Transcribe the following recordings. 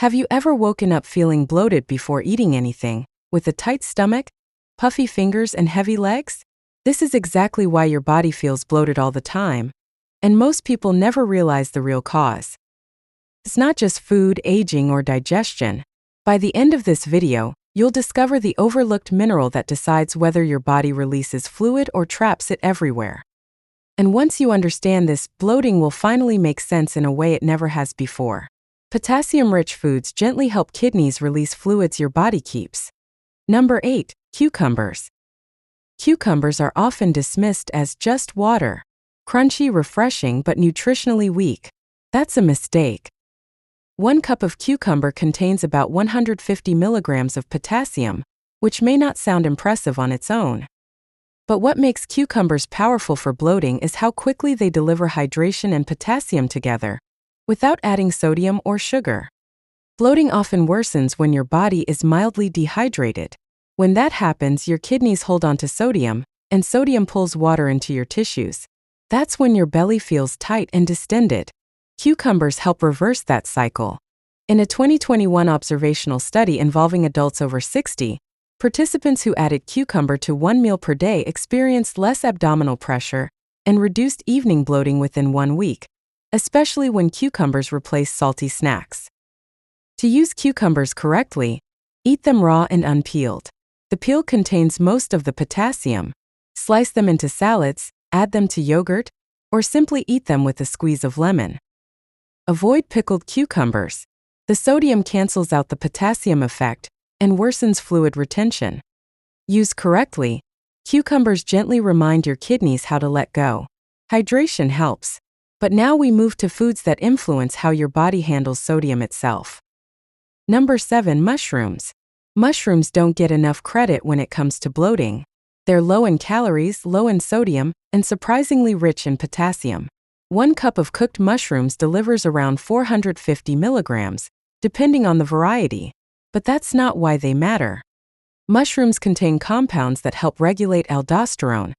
Have you ever woken up feeling bloated before eating anything, with a tight stomach, puffy fingers, and heavy legs? This is exactly why your body feels bloated all the time, and most people never realize the real cause. It's not just food, aging, or digestion. By the end of this video, you'll discover the overlooked mineral that decides whether your body releases fluid or traps it everywhere. And once you understand this, bloating will finally make sense in a way it never has before. Potassium-rich foods gently help kidneys release fluids your body keeps. Number 8. Cucumbers. Cucumbers are often dismissed as just water. Crunchy, refreshing, but nutritionally weak. That's a mistake. 1 cup of cucumber contains about 150 milligrams of potassium, which may not sound impressive on its own. But what makes cucumbers powerful for bloating is how quickly they deliver hydration and potassium together, without adding sodium or sugar. Bloating often worsens when your body is mildly dehydrated. When that happens, your kidneys hold on to sodium, and sodium pulls water into your tissues. That's when your belly feels tight and distended. Cucumbers help reverse that cycle. In a 2021 observational study involving adults over 60, participants who added cucumber to 1 meal per day experienced less abdominal pressure and reduced evening bloating within 1 week, especially when cucumbers replace salty snacks. To use cucumbers correctly, eat them raw and unpeeled. The peel contains most of the potassium. Slice them into salads, add them to yogurt, or simply eat them with a squeeze of lemon. Avoid pickled cucumbers. The sodium cancels out the potassium effect and worsens fluid retention. Used correctly, cucumbers gently remind your kidneys how to let go. Hydration helps. But now we move to foods that influence how your body handles sodium itself. Number 7. Mushrooms. Mushrooms don't get enough credit when it comes to bloating. They're low in calories, low in sodium, and surprisingly rich in potassium. 1 cup of cooked mushrooms delivers around 450 milligrams, depending on the variety. But that's not why they matter. Mushrooms contain compounds that help regulate aldosterone,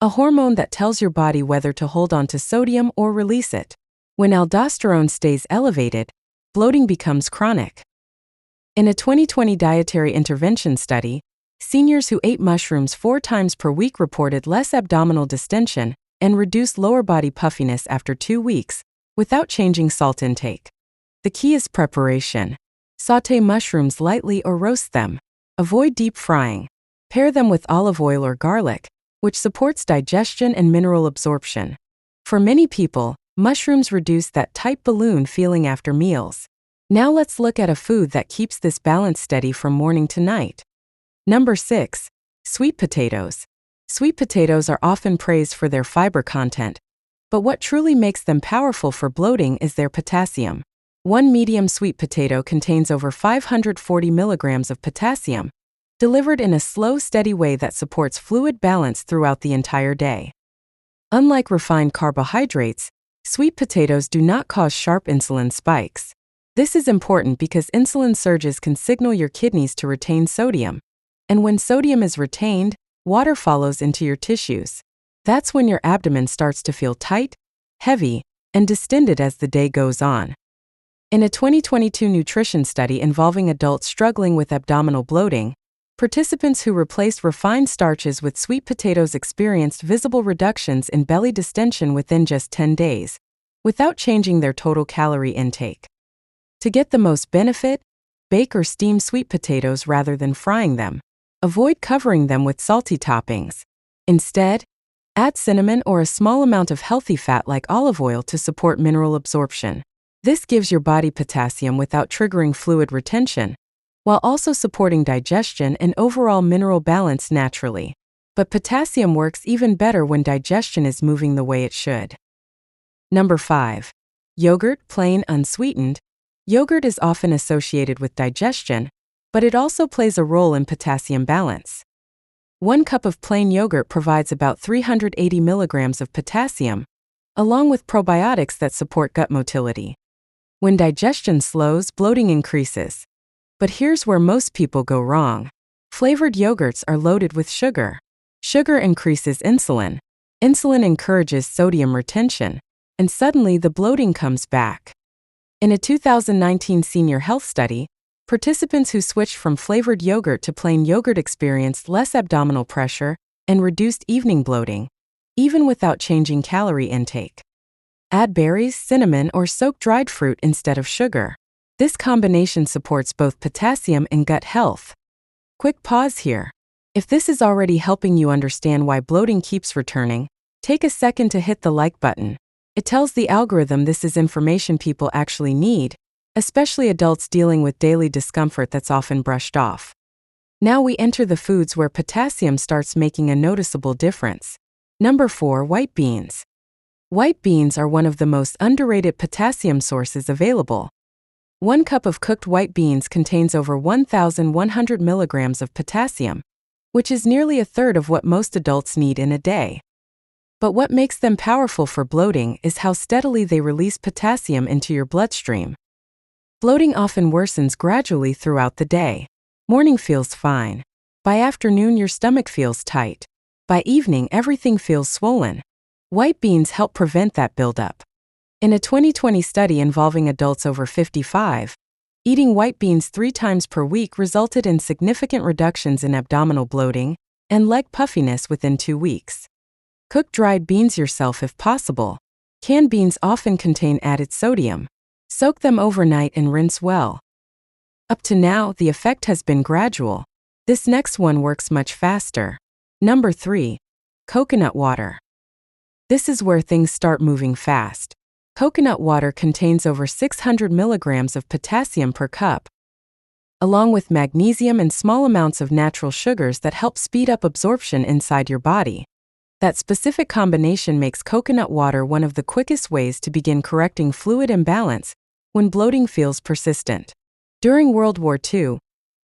a hormone that tells your body whether to hold on to sodium or release it. When aldosterone stays elevated, bloating becomes chronic. In a 2020 dietary intervention study, seniors who ate mushrooms 4 times per week reported less abdominal distension and reduced lower body puffiness after 2 weeks, without changing salt intake. The key is preparation. Sauté mushrooms lightly or roast them. Avoid deep frying. Pair them with olive oil or garlic, which supports digestion and mineral absorption. For many people, mushrooms reduce that tight balloon feeling after meals. Now let's look at a food that keeps this balance steady from morning to night. Number 6. Sweet potatoes. Sweet potatoes are often praised for their fiber content, but what truly makes them powerful for bloating is their potassium. 1 medium sweet potato contains over 540 milligrams of potassium, delivered in a slow, steady way that supports fluid balance throughout the entire day. Unlike refined carbohydrates, sweet potatoes do not cause sharp insulin spikes. This is important because insulin surges can signal your kidneys to retain sodium, and when sodium is retained, water follows into your tissues. That's when your abdomen starts to feel tight, heavy, and distended as the day goes on. In a 2022 nutrition study involving adults struggling with abdominal bloating, participants who replaced refined starches with sweet potatoes experienced visible reductions in belly distension within just 10 days, without changing their total calorie intake. To get the most benefit, bake or steam sweet potatoes rather than frying them. Avoid covering them with salty toppings. Instead, add cinnamon or a small amount of healthy fat like olive oil to support mineral absorption. This gives your body potassium without triggering fluid retention, while also supporting digestion and overall mineral balance naturally. But potassium works even better when digestion is moving the way it should. Number 5. Yogurt, plain, unsweetened. Yogurt is often associated with digestion, but it also plays a role in potassium balance. 1 cup of plain yogurt provides about 380 milligrams of potassium, along with probiotics that support gut motility. When digestion slows, bloating increases. But here's where most people go wrong. Flavored yogurts are loaded with sugar. Sugar increases insulin. Insulin encourages sodium retention, and suddenly the bloating comes back. In a 2019 senior health study, participants who switched from flavored yogurt to plain yogurt experienced less abdominal pressure and reduced evening bloating, even without changing calorie intake. Add berries, cinnamon, or soak dried fruit instead of sugar. This combination supports both potassium and gut health. Quick pause here. If this is already helping you understand why bloating keeps returning, take a second to hit the like button. It tells the algorithm this is information people actually need, especially adults dealing with daily discomfort that's often brushed off. Now we enter the foods where potassium starts making a noticeable difference. Number 4. White beans. White beans are one of the most underrated potassium sources available. 1 cup of cooked white beans contains over 1,100 milligrams of potassium, which is nearly a third of what most adults need in a day. But what makes them powerful for bloating is how steadily they release potassium into your bloodstream. Bloating often worsens gradually throughout the day. Morning feels fine. By afternoon, your stomach feels tight. By evening, everything feels swollen. White beans help prevent that buildup. In a 2020 study involving adults over 55, eating white beans 3 times per week resulted in significant reductions in abdominal bloating and leg puffiness within 2 weeks. Cook dried beans yourself if possible. Canned beans often contain added sodium. Soak them overnight and rinse well. Up to now, the effect has been gradual. This next one works much faster. Number 3. Coconut water. This is where things start moving fast. Coconut water contains over 600 milligrams of potassium per cup, along with magnesium and small amounts of natural sugars that help speed up absorption inside your body. That specific combination makes coconut water one of the quickest ways to begin correcting fluid imbalance when bloating feels persistent. During World War II,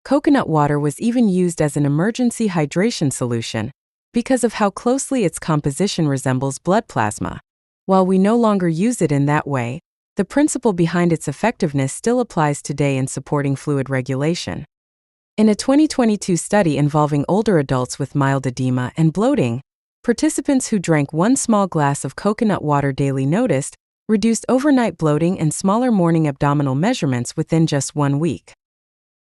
coconut water was even used as an emergency hydration solution because of how closely its composition resembles blood plasma. While we no longer use it in that way, the principle behind its effectiveness still applies today in supporting fluid regulation. In a 2022 study involving older adults with mild edema and bloating, participants who drank 1 small glass of coconut water daily noticed reduced overnight bloating and smaller morning abdominal measurements within just 1 week.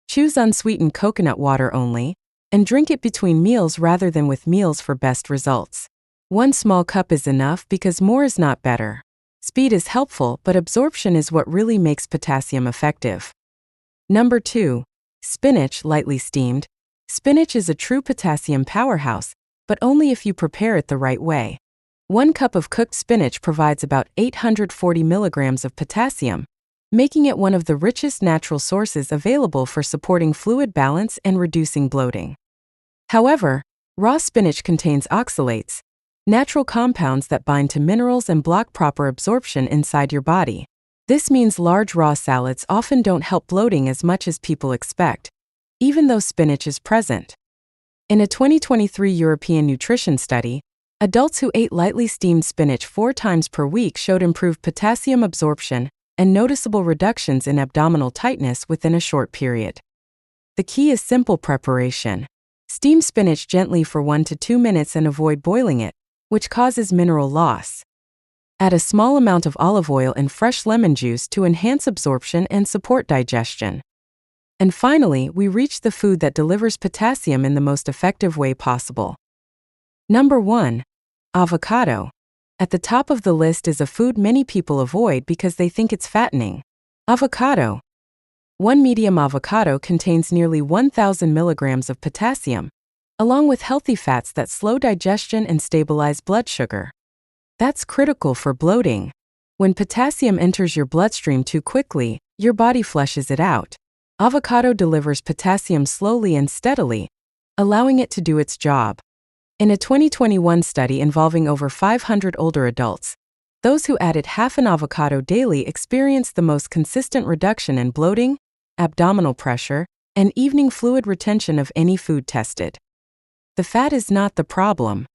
Choose unsweetened coconut water only, and drink it between meals rather than with meals for best results. 1 small cup is enough because more is not better. Speed is helpful, but absorption is what really makes potassium effective. Number 2. Spinach lightly steamed. Spinach is a true potassium powerhouse, but only if you prepare it the right way. 1 cup of cooked spinach provides about 840 milligrams of potassium, making it one of the richest natural sources available for supporting fluid balance and reducing bloating. However, raw spinach contains oxalates, natural compounds that bind to minerals and block proper absorption inside your body. This means large raw salads often don't help bloating as much as people expect, even though spinach is present. In a 2023 European nutrition study, adults who ate lightly steamed spinach 4 times per week showed improved potassium absorption and noticeable reductions in abdominal tightness within a short period. The key is simple preparation. Steam spinach gently for 1 to 2 minutes and avoid boiling it, which causes mineral loss. Add a small amount of olive oil and fresh lemon juice to enhance absorption and support digestion. And finally, we reach the food that delivers potassium in the most effective way possible. Number 1. Avocado. At the top of the list is a food many people avoid because they think it's fattening. Avocado. 1 medium avocado contains nearly 1,000 milligrams of potassium, along with healthy fats that slow digestion and stabilize blood sugar. That's critical for bloating. When potassium enters your bloodstream too quickly, your body flushes it out. Avocado delivers potassium slowly and steadily, allowing it to do its job. In a 2021 study involving over 500 older adults, those who added half an avocado daily experienced the most consistent reduction in bloating, abdominal pressure, and evening fluid retention of any food tested. The fat is not the problem.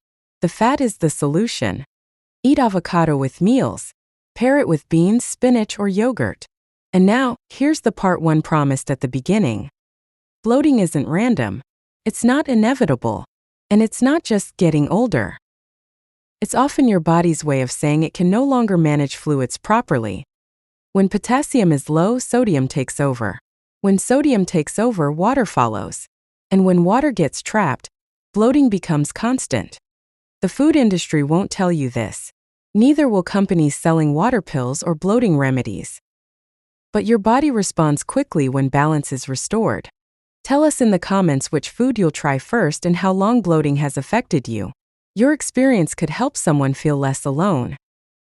The fat is the solution. Eat avocado with meals. Pair it with beans, spinach, or yogurt. And now, here's the part 1 promised at the beginning. Bloating isn't random. It's not inevitable. And it's not just getting older. It's often your body's way of saying it can no longer manage fluids properly. When potassium is low, sodium takes over. When sodium takes over, water follows. And when water gets trapped, bloating becomes constant. The food industry won't tell you this. Neither will companies selling water pills or bloating remedies. But your body responds quickly when balance is restored. Tell us in the comments which food you'll try first and how long bloating has affected you. Your experience could help someone feel less alone.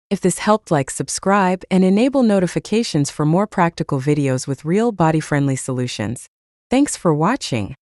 If this helped, like, subscribe, and enable notifications for more practical videos with real body-friendly solutions. Thanks for watching.